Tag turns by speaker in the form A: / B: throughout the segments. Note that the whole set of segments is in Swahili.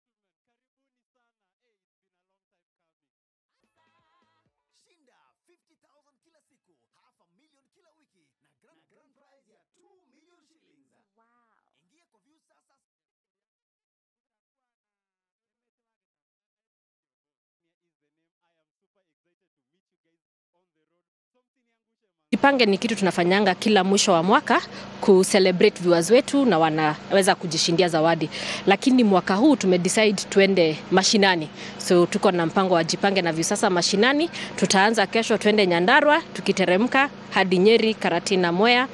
A: karibuni sana. Hey, it's been a long time coming.
B: Shinda 50,000 kila siku, $500,000 kila wiki na grand prize ya 2 million shillings.
C: Wow.
B: Ingia kwa view sasa.
A: Is the name. I am super excited to meet you guys on the road.
D: Jipange ni kitu tunafanyanga kila mwisho wa mwaka ku-celebrate viewers wetu na wanaweza kujishindia zawadi. Lakini mwaka huu tumedecide tuende mashinani. So tuko na mpango wa Jipange na Viusasa mashinani. Tutaanza kesho tuende Nyandarua, tukiteremka hadi Nyeri, Karatina, Mwea,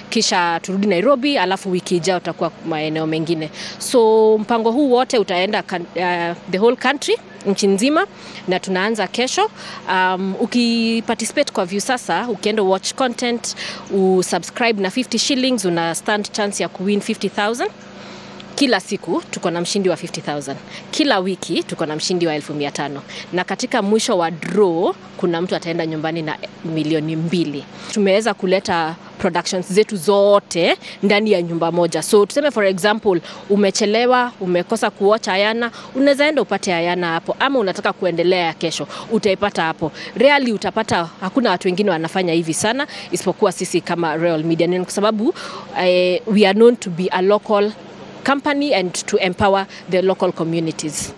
D: kisha turudi Nairobi, alafu wiki ijayo tutakuwa maeneo mengine. So mpango huu wote utaenda the whole country, nchi nzima, na tunaanza kesho. Ukiparticipate kwa Viusasa, ukienda watch content, usubscribe na 50 shillings, una stand chance ya kuwin 50,000. Kila siku tuko na mshindi wa 50,000. Kila wiki tuko na mshindi wa 1500. Na katika mwisho wa draw kuna mtu ataenda nyumbani na 2,000,000. Tumeweza kuleta productions zetu zote ndani ya nyumba moja. So tuseme for example umechelewa, umekosa kuwatch Ayana, unaweza enda upate Ayana hapo, ama unataka kuendelea ya kesho, utaipata hapo. Rarely utapata, hakuna watu wengine wanafanya hivi sana isipokuwa sisi kama Royal Media, kwa sababu we are known to be a local company and to empower the local communities.